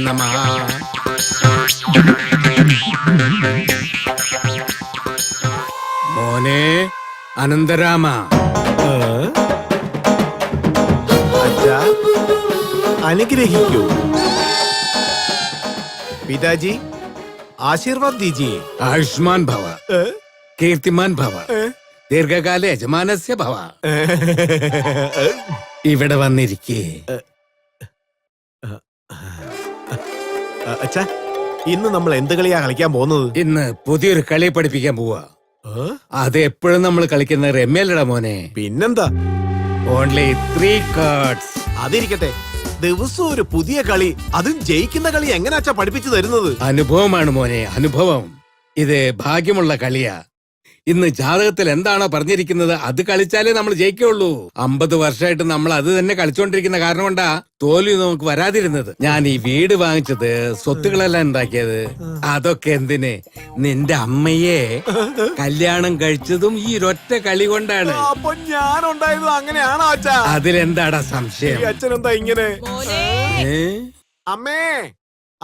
നമഃ. മോനെ അനന്തരാമ, അച്ഛാ അനുഗ്രഹിക്കൂ. പിതാജി ആശീർവാദ് ദീജിയെ. ആയുഷ്മാൻ ഭവ, കീർത്തിമാൻ ഭവ, ദീർഘകാല യജമാനസ്യ ഭവ. ഇവിടെ വന്നിരിക്കേ. അച്ഛാ ഇന്ന് നമ്മൾ എന്ത് കളിയാ കളിക്കാൻ പോകുന്നത്? ഇന്ന് പുതിയൊരു കളി പഠിപ്പിക്കാൻ പോവാ. അത് എപ്പോഴും നമ്മൾ കളിക്കുന്ന രമ്യല്ലടാ മോനെ. പിന്നെന്താ? Only 3 cards. അതിരിക്കട്ടെ, ദിവസവും ഒരു പുതിയ കളി, അതും ജയിക്കുന്ന കളി എങ്ങനെയാ പഠിപ്പിച്ചു തരുന്നത്? അനുഭവമാണ് മോനെ, അനുഭവം. ഇത് ഭാഗ്യമുള്ള കളിയാ. ഇന്ന് ജാതകത്തിൽ എന്താണോ പറഞ്ഞിരിക്കുന്നത് അത് കളിച്ചാലേ നമ്മൾ ജയിക്കുള്ളൂ. 50 വർഷമായിട്ട് നമ്മൾ അത് തന്നെ കളിച്ചോണ്ടിരിക്കുന്ന കാരണം കൊണ്ടാ തോൽവി നമുക്ക് വരാതിരുന്നത്. ഞാൻ ഈ വീട് വാങ്ങിച്ചത്, സ്വത്തുക്കളെല്ലാം ഉണ്ടാക്കിയത്, അതൊക്കെ എന്തിന്? നിന്റെ അമ്മയെ കല്യാണം കഴിച്ചതും ഈ ഒരൊറ്റ കളി കൊണ്ടാണ്. അപ്പൊ ഞാൻ ഉണ്ടായത് അങ്ങനെയാണോ അച്ഛാ? അതിലെന്താടാ സംശയം? അച്ഛൻ എന്താ ഇങ്ങനെ? ഏ? അമ്മേ,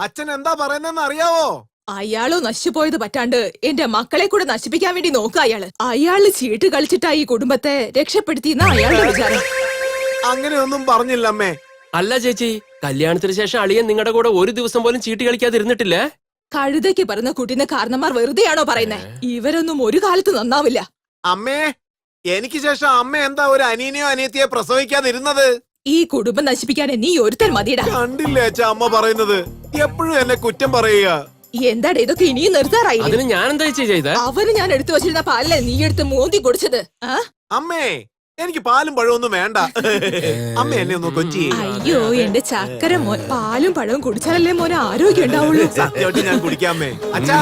അച്ഛൻ എന്താ പറയുന്നെന്ന് അറിയാവോ? അയാളോ നശിച്ചുപോയത് പറ്റാണ്ട് എന്റെ മക്കളെ കൂടെ നശിപ്പിക്കാൻ വേണ്ടി നോക്ക അയാള്. അയാള് ചീട്ട് കളിച്ചിട്ടാ ഈ കുടുംബത്തെ രക്ഷപ്പെടുത്തിയെന്ന അയാളുടെ വിചാരം. അങ്ങനെയൊന്നും പറഞ്ഞില്ല അമ്മേ. അല്ല ചേച്ചി, കല്യാണത്തിന് ശേഷം അളിയൻ നിങ്ങളുടെ കൂടെ ഒരു ദിവസം പോലും ചീട്ട് കളിക്കാതിരുന്നിട്ടില്ലേ? കഴുതയ്ക്ക് പറഞ്ഞ കുട്ടീനെ കാരണന്മാർ വെറുതെയാണോ പറയുന്നേ? ഇവരൊന്നും ഒരു കാലത്ത് നന്നാവില്ല. അമ്മേ, എനിക്ക് ശേഷം അമ്മ എന്താ ഒരു അനിയനെയോ അനിയത്തിയെ പ്രസവിക്കാതിരുന്നത്? ഈ കുടുംബം നശിപ്പിക്കാൻ നീ ഒരുത്തൻ മതിയിടാ. കണ്ടില്ലേ അച്ഛാ അമ്മ പറയുന്നത്? എപ്പോഴും എന്നെ കുറ്റം പറയുക. എന്താടാ ഇതൊക്കെ ഇനിയും നിർത്താറായി? അതിന് ഞാൻ എന്താ ചെയ്ത? അവന് ഞാൻ എടുത്തു വച്ചിരുന്ന പാലല്ലേ നീ എടുത്ത് മോന്തി കുടിച്ചത്? അമ്മേ, എനിക്ക് പാലും പഴമൊന്നും വേണ്ട. അമ്മ എന്നെ ഒന്ന് കൊഞ്ചി. അയ്യോ എന്റെ ചക്കര മോൻ, പാലും പഴവും കുടിച്ചാലല്ലേ മോന് ആരോഗ്യം ഉണ്ടാവുള്ളൂ. സത്യമായിട്ട് ഞാൻ കുടിക്കാമേ. അച്ഛാ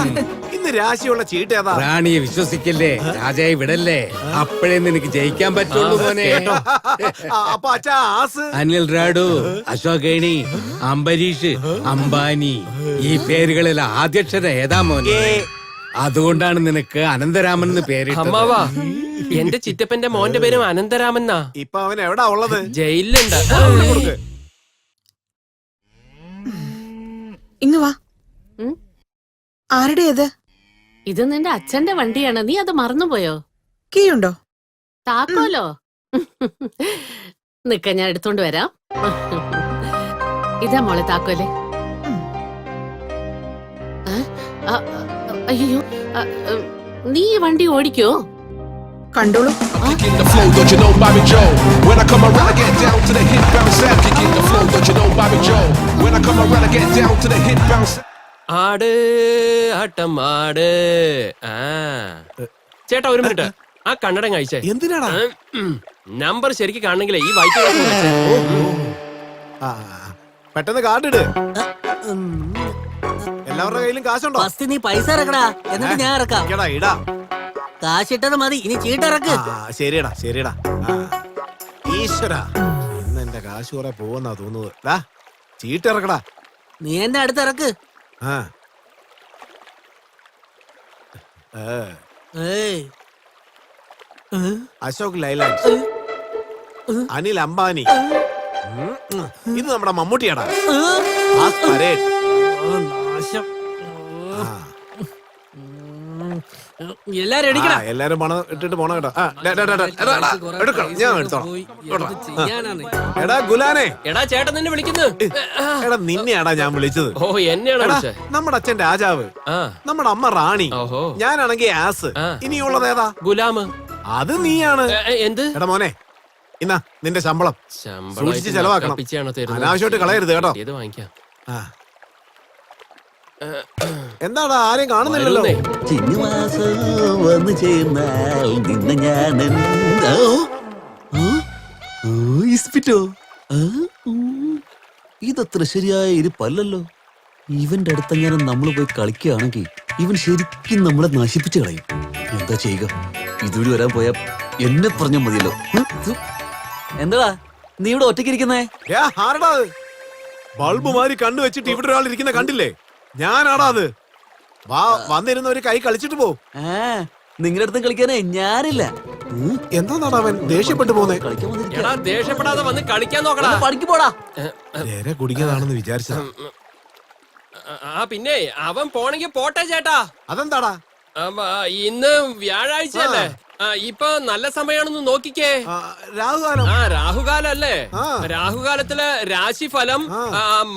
ഇന്ന് രാശിയുള്ള ചീട്ട് ഏതാ? റാണിയെ വിശ്വസിക്കല്ലേ, രാജായി വിടല്ലേ, അപ്പോഴേ നിനക്ക് ജയിക്കാൻ പറ്റുള്ളൂ മോനെ. അപ്പൊ അച്ഛാ ആസ്? അനിൽ റാഡു, അശോകേണി, അംബരീഷ്, അംബാനി, ഈ പേരുകളിൽ ആദ്യക്ഷരം ഏതാ മോനെ? അതുകൊണ്ടാണ് നിനക്ക് അനന്തരാമൻ എന്ന് പേരിട്ടത്. അമ്മാവാ, എന്റെ ചിറ്റപ്പന്റെ മോന്റെ പേരും അനന്തരാമന്നാ. ഇപ്പൊ അവൻ എവിടാ ഉള്ളത്? ജയിലിലുണ്ട്. ഇങ്ങ് വാ. ആരുടേത്? ഇത് നിന്റെ അച്ഛന്റെ വണ്ടിയാണ്, നീ അത് മറന്നുപോയോ? കീ ഉണ്ടോ? താക്കോലോ? നിക്ക, ഞാൻ എടുത്തോണ്ട് വരാം. ഇതാ മോളെ താക്കോലെ. അയ്യോ, നീ ഈ വണ്ടി ഓടിക്കോ? കണ്ടോളൂ. Kicking the flow, don't you know Bobby Joe? When I come around, I get down to the hit bounce. Kicking the flow, don't you know Bobby Joe? When I come around, I get down to the hit bounce. ആട് ആട്ടം ആട്. ചേട്ടാ ഒരു minute, ആ കണ്ണടം കഴിച്ചേ. എന്തിനാടാ? Number ശരിക്കും കാണണെങ്കിലേ ഈ വൈറ്റ് പെട്ടെന്ന് കാർഡ് ഇട്. എല്ലാവരുടെ കയ്യിലും കാശുണ്ടോ? ഫസ്റ്റ് നീ പൈസ ഇറക്കടാ, എന്നിട്ട് ഞാൻ ഇറക്കാം. ഇടാ ഇടാ. കാശിട്ടത് മതി, ഇനി ചീട്ടിറക്ക്. ശരിയടാ ശരിയടാ. ഈശ്വര, ഇന്ന് എന്റെ കാശ് കുറെ പോവെന്നാ തോന്നുന്നത്. ചീട്ടിറക്കടാ. നീ എന്റെ അടുത്ത് ഇറക്ക്. അശോക് ലൈലാൻഡ്, അനിൽ അംബാനി, ഇത് നമ്മുടെ മമ്മൂട്ടിയാടാ. എല്ലാരും പണം ഇട്ടിട്ട് പോണ കേട്ടോ. ഞാൻ എടുത്തോളാം. എടാ ഗുലാനെ. എടാ ചേട്ടൻ നിന്നെ വിളിക്കുന്നു. എടാ നിന്നെയാടാ ഞാൻ വിളിച്ചത്. ഓ എന്നെയാണ്. നമ്മുടെ അച്ഛൻ രാജാവ്, നമ്മുടെ അമ്മ റാണി, ഞാനാണെങ്കിൽ ആസ്. ഇനിയുള്ളത് ഏതാ? ഗുലാമ്. അത് നീയാണ്. എന്ത്? എടാ മോനെ, ഇന്നാ നിന്റെ ശമ്പളം. സൂക്ഷിച്ച് ചെലവാക്കണം, അനാവശ്യമായിട്ട് കളയരുത് കേട്ടോ. വാങ്ങിക്കാം. എന്താടാ ആരെയും കാണുന്നില്ലല്ലോ? വന്നു ചേർന്നാൽ നിന്നെ ഞാൻ ഇതത്ര ശരിയായ ഇരിപ്പല്ലോ. ഇവന്റെ അടുത്തെങ്ങാനും നമ്മൾ പോയി കളിക്കുകയാണെങ്കിൽ ഇവൻ ശരിക്കും നമ്മളെ നശിപ്പിച്ചു കളയും. എന്താ ചെയ്യുക? ഇതുവഴി വരാൻ പോയാ എന്നെ പറഞ്ഞാൽ മതിയല്ലോ. എന്താ നീ ഇവിടെ ഒറ്റയ്ക്കിരിക്കുന്നേ? ആരടാ ബൾബ് മാറി കണ്ണു വെച്ചിട്ട് ഇവിടെ ഒരാൾ ഇരിക്കുന്ന കണ്ടില്ലേ? ഞാനാടാ അത്. വാ, വന്നിരുന്ന ഒരു കൈ കളിച്ചിട്ട് പോ. നിങ്ങളുടെ അടുത്തും കളിക്കാനേ ഞാനില്ല. എന്താ അവൻ ദേഷ്യപ്പെട്ടു പോന്നെ? കളിക്കാൻ ദേഷ്യപ്പെടാതെ വന്ന് കളിക്കാൻ നോക്കടാ. പഠിക്ക് പോടാ. കുടിക്കാതാണെന്ന് വിചാരിച്ച പിന്നെ അവൻ പോണെങ്കി പോട്ടെ ചേട്ടാ. അതെന്താടാ? ഇന്ന് വ്യാഴാഴ്ചയല്ലേ? ഇപ്പൊ നല്ല സമയാണെന്ന് നോക്കിക്കേ. രാഹുകാലം. രാഹുകാലം അല്ലേ? രാഹുകാലത്തില് രാശിഫലം,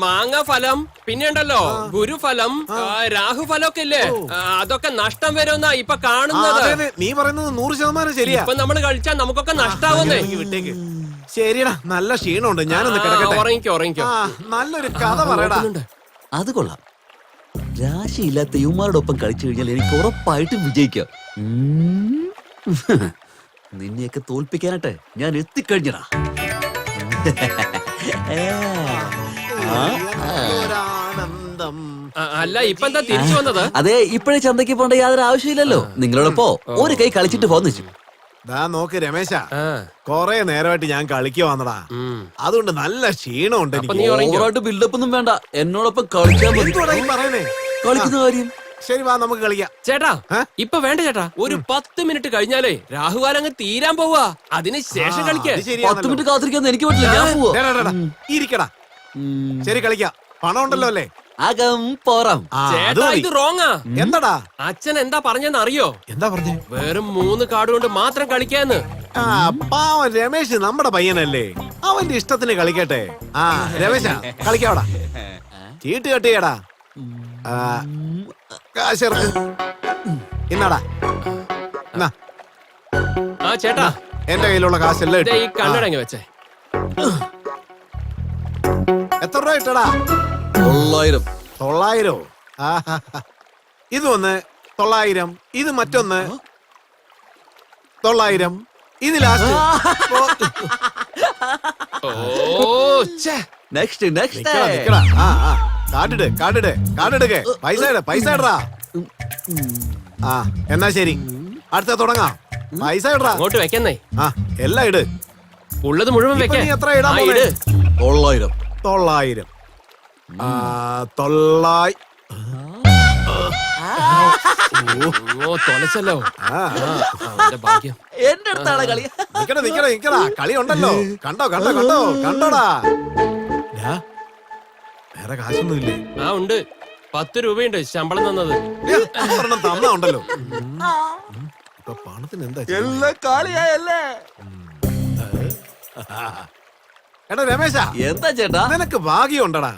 മാങ്ങ ഫലം, പിന്നെ ഉണ്ടല്ലോ ഗുരുഫലം, രാഹുഫലം ഒക്കെ ഇല്ലേ? അതൊക്കെ നഷ്ടം വരുമെന്നാ ഇപ്പൊ കാണുന്നത്. നീ പറയുന്നത് 100% ശരിയാ. ഇപ്പൊ നമ്മള് കഴിച്ചാൽ നമുക്കൊക്കെ നഷ്ടാവുന്നേ. വിട്ടേക്ക്. ശരിടാ, നല്ല ക്ഷീണമുണ്ട്, ഞാനൊന്ന് കിടക്കട്ടെ. ഉറങ്ങിക്കോ. നല്ലൊരു കഥ പറയടാ. അത് കൊള്ളാം. രാശിയില്ലാത്ത യുമാരോടൊപ്പം കളിച്ചു കഴിഞ്ഞാൽ എനിക്ക് ഉറപ്പായിട്ടും വിജയിക്കാം. നിന്നെയൊക്കെ തോൽപ്പിക്കാനാട്ടെ ഞാൻ എത്തിക്കഴിഞ്ഞടാ. ഒരാനന്ദം. അല്ല ഇപ്പൊ എന്താ തിരിച്ചു വന്നത്? അതെ, ഇപ്പോഴേ ചന്തയ്ക്ക് പോകേണ്ട യാതൊരു ആവശ്യമില്ലല്ലോ. നിങ്ങളോടൊപ്പോ ഒരു കൈ കളിച്ചിട്ട് പോന്നു വെച്ചു. ദാ നോക്ക് രമേശ, കൊറേ നേരമായിട്ട് ഞാൻ കളിക്കുക വന്നടാ. അതുകൊണ്ട് നല്ല ക്ഷീണമുണ്ട് എനിക്ക്. ഓവറായിട്ട് ബിൽഡപ്പ് ഒന്നും വേണ്ട, എന്നോടൊപ്പം കളിക്കാൻ മതി. എന്തുവാടാ ഈ പറയുന്നേ? കളിക്കുന്ന കാര്യം. ശരി, വാ നമുക്ക് കളിക്കാം. ചേട്ടാ ഇപ്പൊ വേണ്ട ചേട്ടാ, ഒരു 10 മിനിറ്റ് കഴിഞ്ഞാലേ രാഹുകാലം അങ്ങ് തീരാൻ പോവാ. അതിന് ശേഷം കളിക്കാം. 10 മിനിറ്റ് കാത്തിരിക്കാൻ എനിക്ക് പറ്റില്ല, ഞാൻ പോവാ. ഇരിക്കടാ. ശരി, കളിക്കാം. പണം ഉണ്ടല്ലോ അല്ലേ? അകം പോറാം. ചേട്ടാ ഇത് റോങ്ങാ. എന്താടാ അച്ഛൻ എന്താ പറഞ്ഞെന്ന് അറിയോ? എന്താ പറഞ്ഞേ? വെറും 3 കാർഡ് കൊണ്ട് മാത്രം കളിക്കാന്ന്. പാവൻ രമേശ് നമ്മുടെ പയ്യനല്ലേ, അവന്റെ ഇഷ്ടത്തിന് കളിക്കട്ടെ. രമേശ കളിക്കാവടാ. ചീട്ട് കെട്ടിയടാ. കാശിറക്ക്. ഇന്നാടാ. ചേട്ടാ എന്റെ കയ്യിലുള്ള കാശെല്ലാം ഈ കണ്ണടങ്ങി വെച്ചേ. എത്ര രൂപ ഇട്ടടാ? 900. 900. ഇത് ഒന്ന് 900, ഇത് മറ്റൊന്ന് 900, ഇത് ലാസ്റ്റ്. നെക്സ്റ്റ് കാർഡിട്. പൈസ ഇടറാ. എന്നാ ശരി, അടുത്ത തുടങ്ങാം. പൈസ ഇടറാ. അങ്ങോട്ട് വെക്കുന്നേ. എല്ലാം ഇട്. ഉള്ളത് മുഴുവൻ ഇപ്പൊ വെക്കാൻ. നീ എത്ര ഇടാൻ പോണേ? 900. 900. 900. തൊലച്ചല്ലോ. ഭാഗ്യം. എന്റെ അടുത്താണ് കളി. നിക്കടാ. കളി ഉണ്ടല്ലോ. കണ്ടോടാ. വേറെ കാശൊന്നും ഇല്ലേ? ഉണ്ട്. 10 രൂപയുണ്ട് ശമ്പളം തന്നത്. തന്നാ ഉണ്ടല്ലോ. ഇപ്പൊ പണത്തിന് എന്താ? എല്ലാം കാളിയായല്ലേ. എടാ രമേശ, എന്താ ചേട്ടാ? നിനക്ക് ഭാഗ്യം ഉണ്ടടാ.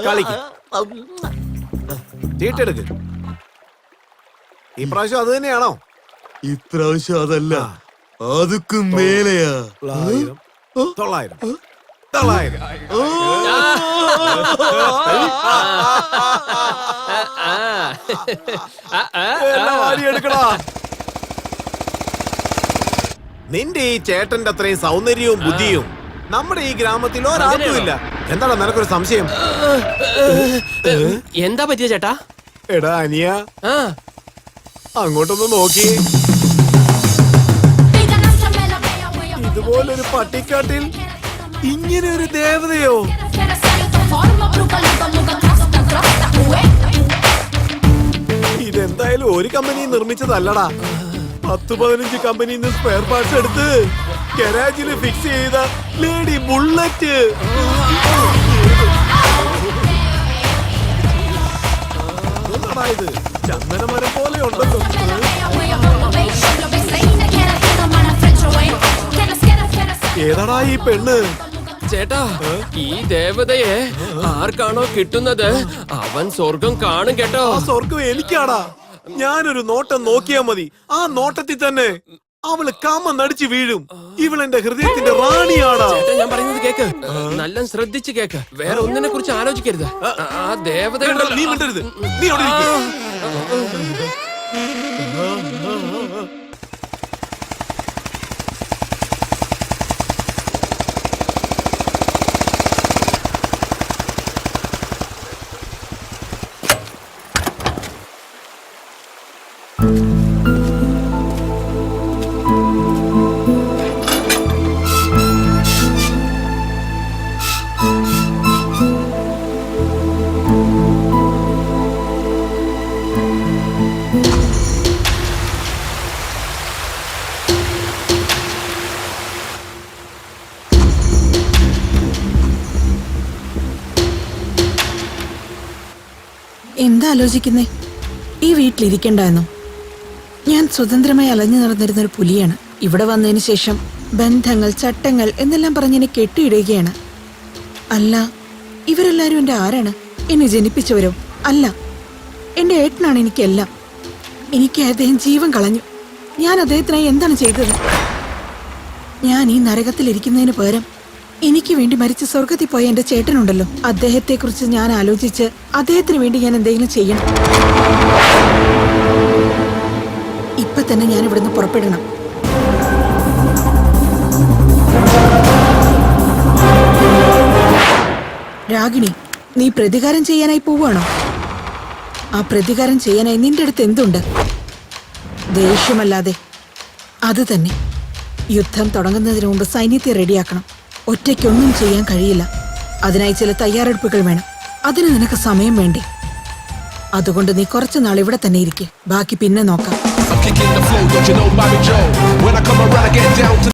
കളിക്ക്. ചീട്ടെടുക്ക്. ഈ പ്രാവശ്യം അത് തന്നെയാണോ? ഇപ്രാവശ്യം അതല്ല, അതുക്കും മേലെയാ. 900. 900. എടുക്കടാ. നിന്റെ ഈ ചേട്ടന്റെ അത്രയും സൗന്ദര്യവും ബുദ്ധിയും നമ്മുടെ ഈ ഗ്രാമത്തിൽ ഒരാൾക്കും ഇല്ല. എന്താണ് നിനക്കൊരു സംശയം? എന്താ പറ്റിയ ചേട്ടാ? എടാ അനിയ, അങ്ങോട്ടൊന്ന് നോക്കി. ഇതുപോലൊരു പട്ടിക്കാട്ടിൽ ഇങ്ങനെ ഒരു ദേവതയോ? ഇതെന്തായാലും ഒരു കമ്പനി നിർമ്മിച്ചതല്ലടാ. 10-15 കമ്പനിയിൽ നിന്ന് സ്പെയർ പാർട്സ് എടുത്ത് ഗരാജില് ഫിക്സ് ചെയ്ത ലേഡി ബുള്ളറ്റ്. എന്താടാ ഇത്? ചന്ദനമരം പോലെ ഉണ്ടല്ലോ. ഏതാടാ ഈ പെണ്ണ്? ചേട്ടാ ഈ ദേവതയെ ആർക്കാണോ കിട്ടുന്നത് അവൻ സ്വർഗം കാണും കേട്ടോ. ആ സ്വർഗം എനിക്കാടാ. ഞാനൊരു നോട്ടം നോക്കിയാ മതി, ആ നോട്ടത്തിൽ തന്നെ അവള് കാമ നടിച്ചു വീഴും. ഇവളെന്റെ ഹൃദയത്തിന്റെ റാണിയാടാ. ചേട്ടാ ഞാൻ പറയുന്നത് കേക്ക്, നല്ല ശ്രദ്ധിച്ച് കേക്ക്. വേറെ ഒന്നിനെ കുറിച്ച് ആലോചിക്കരുത്. ആ ദേവത നീ മിണ്ടരുത്. നീ അവിടെ ഇരിക്ക്. എന്താ ആലോചിക്കുന്നേ? ഈ വീട്ടിലിരിക്കണ്ടെന്നോ? ഞാൻ സ്വതന്ത്രമായി അലഞ്ഞു നടന്നിരുന്ന ഒരു പുലിയാണ്. ഇവിടെ വന്നതിന് ശേഷം ബന്ധങ്ങൾ, ചട്ടങ്ങൾ എന്നെല്ലാം പറഞ്ഞ് എന്നെ കെട്ടിയിടുകയാണ്. അല്ല, ഇവരെല്ലാരും എന്റെ ആരാണ്? എന്നെ ജനിപ്പിച്ചവരോ? അല്ല, എന്റെ ഏട്ടനാണ് എനിക്കെല്ലാം. എനിക്ക് അദ്ദേഹം ജീവൻ കളഞ്ഞു. ഞാൻ അദ്ദേഹത്തിനായി എന്താണ് ചെയ്തത്? ഞാൻ ഈ നരകത്തിലിരിക്കുന്നതിന് പകരം എനിക്ക് വേണ്ടി മരിച്ച് സ്വർഗത്തിൽ പോയ എന്റെ ചേട്ടനുണ്ടല്ലോ, അദ്ദേഹത്തെ കുറിച്ച് ഞാൻ ആലോചിച്ച് അദ്ദേഹത്തിന് വേണ്ടി ഞാൻ എന്തെങ്കിലും ചെയ്യണം. ഇപ്പൊ തന്നെ ഞാൻ ഇവിടുന്ന് പുറപ്പെടണം. രാഗിണി, നീ പ്രതികാരം ചെയ്യാനായി പോവുകയാണോ? ആ പ്രതികാരം ചെയ്യാനായി നിന്റെ അടുത്ത് എന്തുണ്ട്? ദേഷ്യമല്ലാതെ. അത് തന്നെ. യുദ്ധം തുടങ്ങുന്നതിന് മുമ്പ് സൈന്യത്തെ റെഡിയാക്കണം. ഒറ്റയ്ക്കൊന്നും ചെയ്യാൻ കഴിയില്ല. അതിനായി ചില തയ്യാറെടുപ്പുകൾ വേണം. അതിന് നിനക്ക് സമയം വേണ്ടേ? അതുകൊണ്ട് നീ കുറച്ചു നാൾ ഇവിടെ തന്നെ ഇരിക്കെ, ബാക്കി പിന്നെ നോക്കാം. I'm kicking the flow, don't you know Bobby Joe? When I come around, I get down to